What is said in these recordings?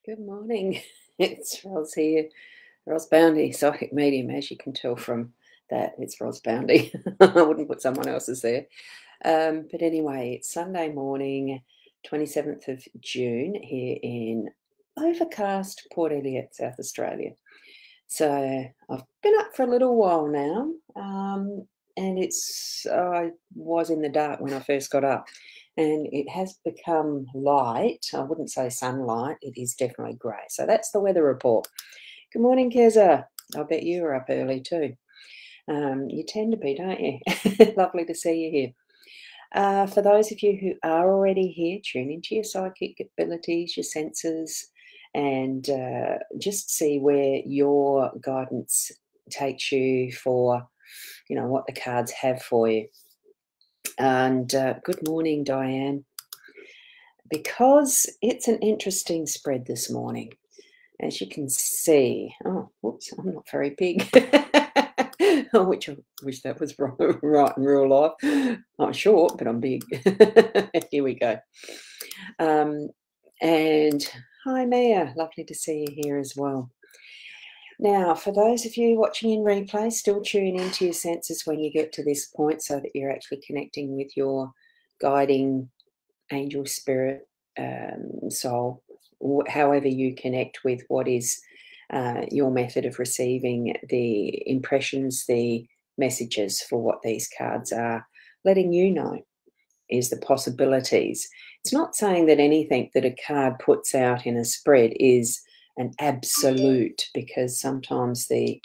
Good morning. It's Ros here, Ros Boundy, psychic medium, as you can tell from that, it's Ros Boundy. I wouldn't put someone else's there. But anyway, it's Sunday morning, 27th of June, here in overcast Port Elliot, South Australia. So I've been up for a little while now, and I was in the dark when I first got up, and it has become light. I wouldn't say sunlight, it is definitely grey. So that's the weather report. Good morning, Keza. I bet you were up early too. You tend to be, don't you? Lovely to see you here. For those of you who are already here, tune into your psychic abilities, your senses, and just see where your guidance takes you for, what the cards have for you. And good morning, Diane. Because it's an interesting spread this morning, as you can see. Oh, whoops, I'm not very big. Which I wish that was right in real life. I'm short, but I'm big. Here we go. And hi, Mia. Lovely to see you here as well. Now, for those of you watching in replay, still tune into your senses when you get to this point so that you're actually connecting with your guiding angel, spirit, soul, however you connect with what is your method of receiving the impressions, the messages for what these cards are letting you know is the possibilities. It's not saying that anything that a card puts out in a spread is an absolute, because sometimes the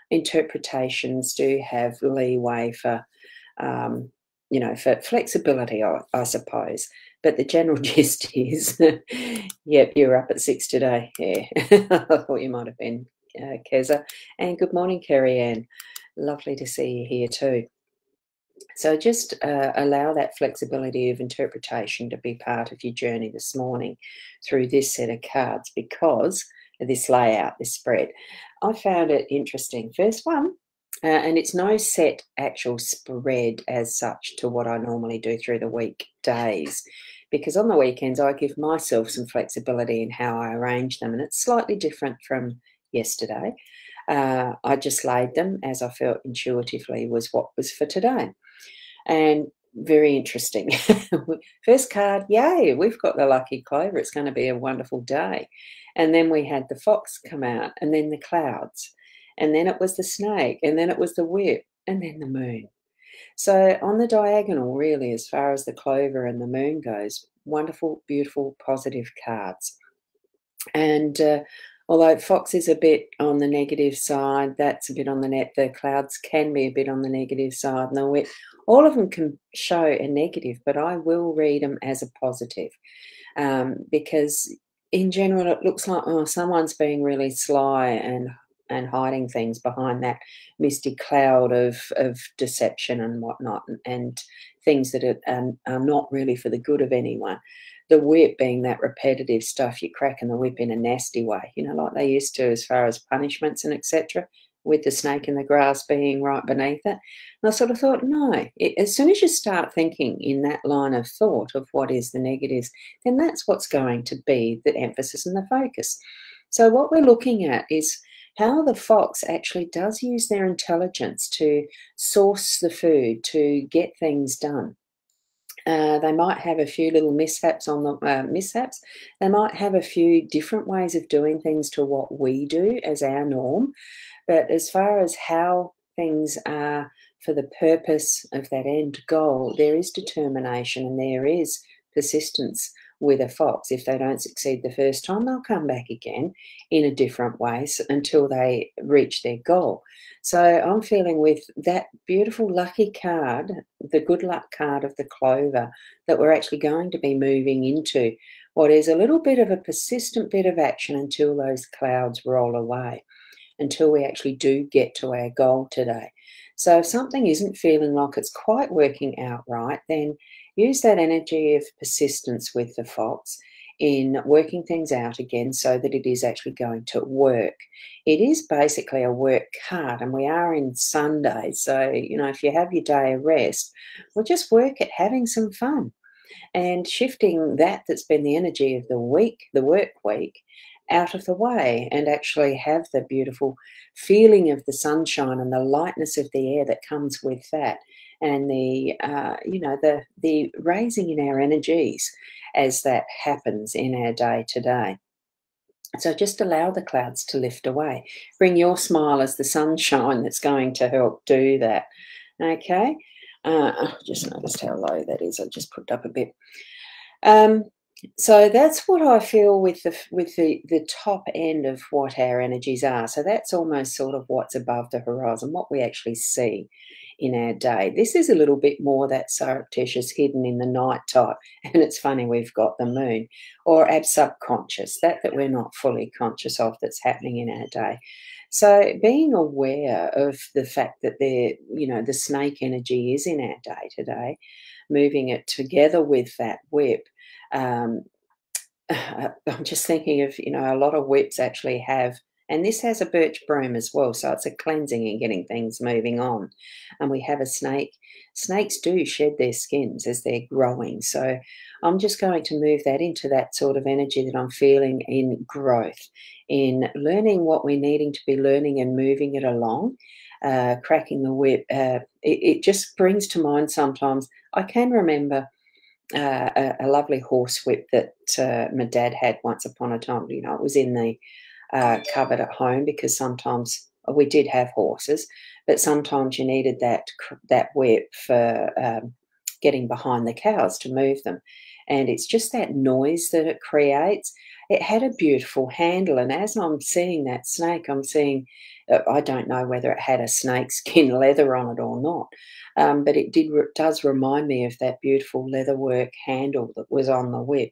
interpretations do have leeway for, for flexibility, I suppose. But the general gist is, yep, you're up at 6 today. Yeah, I thought you might have been, Keza. And good morning, Kerry Ann. Lovely to see you here too. So just allow that flexibility of interpretation to be part of your journey this morning through this set of cards, because of this layout, this spread. I found it interesting. First one, and it's no set actual spread as such to what I normally do through the weekdays, because on the weekends I give myself some flexibility in how I arrange them, and it's slightly different from yesterday. I just laid them as I felt intuitively was what was for today. And very interesting. First card, yay, we've got the lucky clover. It's going to be a wonderful day. And then we had the fox come out, and then the clouds, and then it was the snake, and then it was the whip, and then the moon. So on the diagonal, really, as far as the clover and the moon goes, wonderful, beautiful, positive cards. And although fox is a bit on the negative side, that's a bit on the net. The clouds can be a bit on the negative side, and the whip. All of them can show a negative, but I will read them as a positive, because in general it looks like, oh, someone's being really sly and hiding things behind that misty cloud of deception and whatnot, and things that are not really for the good of anyone. The whip being that repetitive stuff, you're cracking the whip in a nasty way, like they used to as far as punishments and etc., with the snake in the grass being right beneath it. And I sort of thought, no, as soon as you start thinking in that line of thought of what is the negatives, then that's what's going to be the emphasis and the focus. So what we're looking at is how the fox actually does use their intelligence to source the food, to get things done. They might have a few little mishaps on the mishaps. They might have a few different ways of doing things to what we do as our norm. But as far as how things are for the purpose of that end goal, there is determination and there is persistence with a fox. If they don't succeed the first time, they'll come back again in a different way until they reach their goal. So I'm feeling with that beautiful lucky card, the good luck card of the clover, that we're actually going to be moving into what is a little bit of a persistent bit of action until those clouds roll away, until we actually do get to our goal today. So if something isn't feeling like it's quite working out right, then use that energy of persistence with the fox in working things out again so that it is actually going to work. It is basically a work card, and we are in Sunday. So, if you have your day of rest, well, just work at having some fun. and shifting that's been the energy of the week, the work week, out of the way, and actually have the beautiful feeling of the sunshine and the lightness of the air that comes with that, and the raising in our energies as that happens in our day to day. So just allow the clouds to lift away. Bring your smile as the sunshine that's going to help do that. Okay. I just noticed how low that is. I just put it up a bit. Um, so that's what I feel with the top end of what our energies are. So that's almost sort of what's above the horizon, what we actually see in our day. This is a little bit more that surreptitious, hidden in the night type. And it's funny, we've got the moon, or our subconscious, that we're not fully conscious of, that's happening in our day. So being aware of the fact that the snake energy is in our day today, moving it together with that whip. Um, I'm just thinking of, a lot of whips actually have, and this has a birch broom as well, so it's a cleansing and getting things moving on. And we have a snake. Snakes do shed their skins as they're growing. So I'm just going to move that into that sort of energy that I'm feeling in growth, in learning what we're needing to be learning and moving it along. Cracking the whip, it just brings to mind sometimes. I can remember a lovely horsewhip that my dad had once upon a time. It was in the cupboard at home, because sometimes we did have horses, but sometimes you needed that whip for getting behind the cows to move them. And it's just that noise that it creates. It had a beautiful handle, and as I'm seeing that snake, I'm seeing, I don't know whether it had a snakeskin leather on it or not, but does remind me of that beautiful leatherwork handle that was on the whip.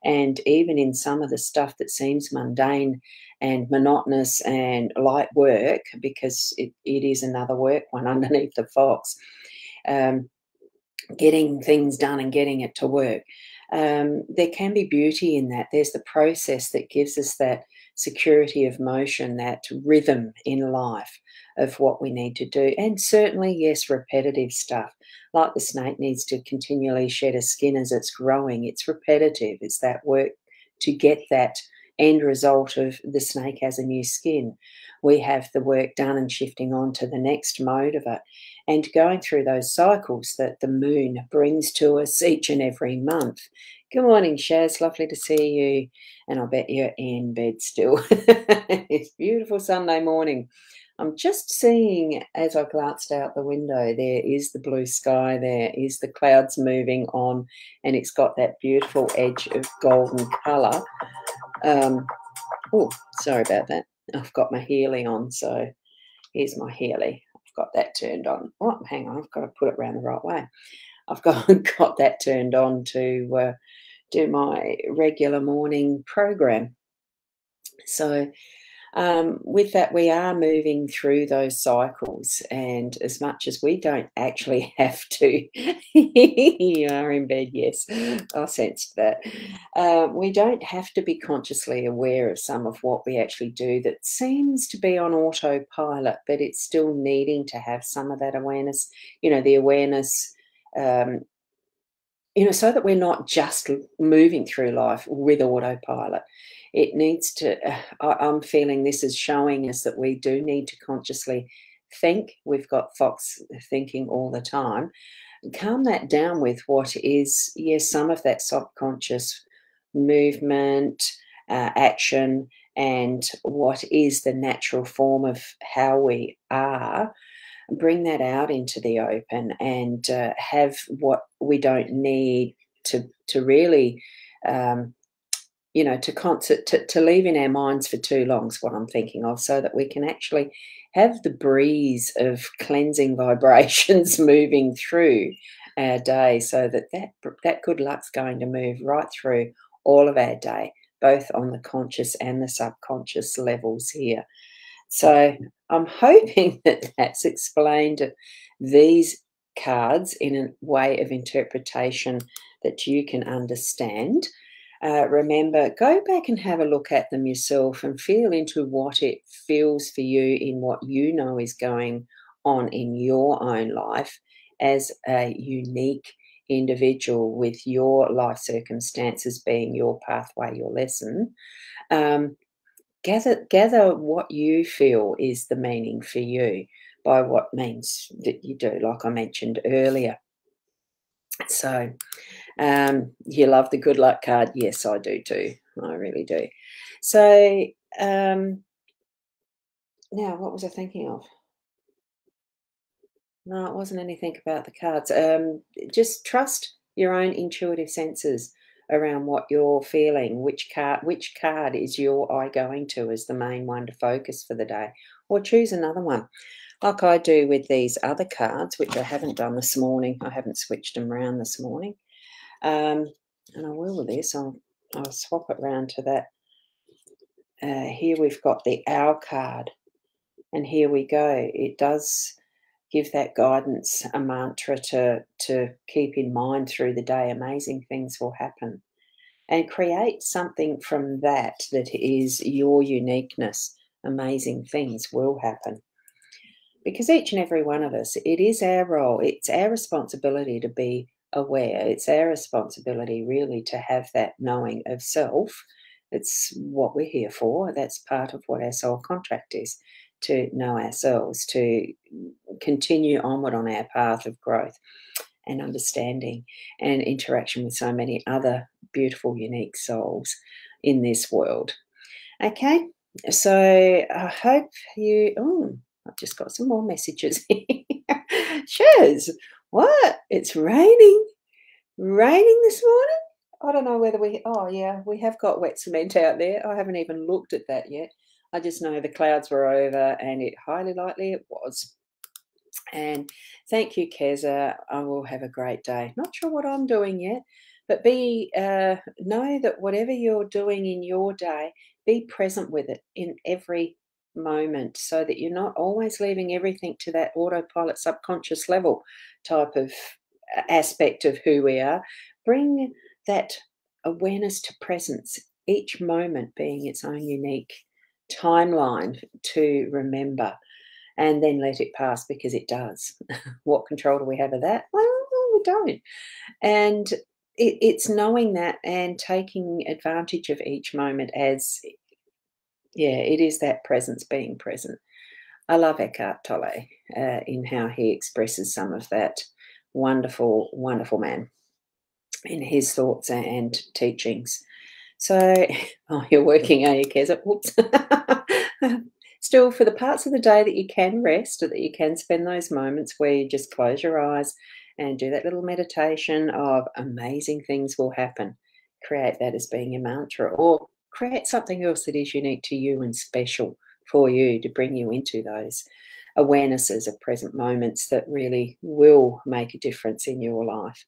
And even in some of the stuff that seems mundane and monotonous and light work, because it is another work one underneath the fox, um, getting things done and getting it to work. There can be beauty in that. There's the process that gives us that security of motion, that rhythm in life of what we need to do. And certainly, yes, repetitive stuff. Like the snake needs to continually shed a skin as it's growing. It's repetitive. It's that work to get that end result of the snake has a new skin. We have the work done and shifting on to the next mode of it, and going through those cycles that the moon brings to us each and every month. Good morning, Shaz. Lovely to see you. And I bet you're in bed still. It's beautiful Sunday morning. I'm just seeing, as I glanced out the window, there is the blue sky, there is the clouds moving on, and it's got that beautiful edge of golden colour. Oh, sorry about that. I've got my Healy on, so here's my Healy. I've got that turned on. Oh, hang on, I've got to put it around the right way. I've got that turned on to do my regular morning program. So with that, we are moving through those cycles, and as much as we don't actually have to, you are in bed, yes, I sensed that. We don't have to be consciously aware of some of what we actually do that seems to be on autopilot, but it's still needing to have some of that awareness, the awareness. So that we're not just moving through life with autopilot. It needs to, I'm feeling this is showing us that we do need to consciously think. We've got Fox thinking all the time. Calm that down with what is, yes, some of that subconscious movement, action, and what is the natural form of how we are. Bring that out into the open, and have what we don't need to really, to leave in our minds for too long is what I'm thinking of, so that we can actually have the breeze of cleansing vibrations moving through our day, so that good luck's going to move right through all of our day, both on the conscious and the subconscious levels here. So I'm hoping that that's explained these cards in a way of interpretation that you can understand. Remember, go back and have a look at them yourself and feel into what it feels for you in what you know is going on in your own life as a unique individual with your life circumstances being your pathway, your lesson. Um, gather what you feel is the meaning for you by what means that you do, like I mentioned earlier. So, you love the good luck card. Yes, I do too. I really do. So, um, now what was I thinking of? No, it wasn't anything about the cards. Just trust your own intuitive senses around what you're feeling. Which card is your eye going to as the main one to focus for the day, or choose another one, like I do with these other cards, which I haven't done this morning. I haven't switched them around this morning, um, and I will with this. I'll swap it round to that. Here we've got the Owl card, and here we go. It does give that guidance, a mantra to keep in mind through the day. Amazing things will happen, and create something from that that is your uniqueness. Amazing things will happen, because each and every one of us, it is our role, it's our responsibility to be aware. It's our responsibility really to have that knowing of self. It's what we're here for. That's part of what our soul contract is, to know ourselves, to continue onward on our path of growth and understanding and interaction with so many other beautiful, unique souls in this world. Okay, so I hope you. Oh, I've just got some more messages here. Cheers. What? It's raining. Raining this morning? I don't know whether we. Oh, yeah, we have got wet cement out there. I haven't even looked at that yet. I just know the clouds were over, and it highly likely it was. And thank you, Keza. I will have a great day. Not sure what I'm doing yet, but know that whatever you're doing in your day, be present with it in every moment, so that you're not always leaving everything to that autopilot subconscious level type of aspect of who we are. Bring that awareness to presence, each moment being its own unique timeline to remember, and then let it pass, because it does. What control do we have of that? Well, we don't. And it's knowing that and taking advantage of each moment as, yeah, it is that presence, being present. I love Eckhart Tolle in how he expresses some of that. Wonderful, wonderful man in his thoughts and teachings. So, oh, you're working, are you, Keza? Whoops. Still, for the parts of the day that you can rest, or that you can spend those moments where you just close your eyes and do that little meditation of amazing things will happen, create that as being your mantra, or create something else that is unique to you and special for you to bring you into those awarenesses of present moments that really will make a difference in your life,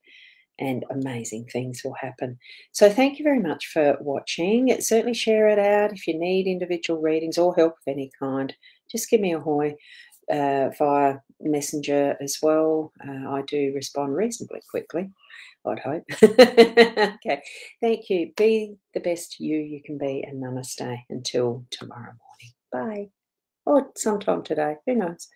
and amazing things will happen. So thank you very much for watching. Certainly share it out. If you need individual readings or help of any kind, just give me a hoy via Messenger as well. I do respond reasonably quickly, I'd hope. Okay, thank you. Be the best you can be, and namaste until tomorrow morning. Bye. Or sometime today, who knows.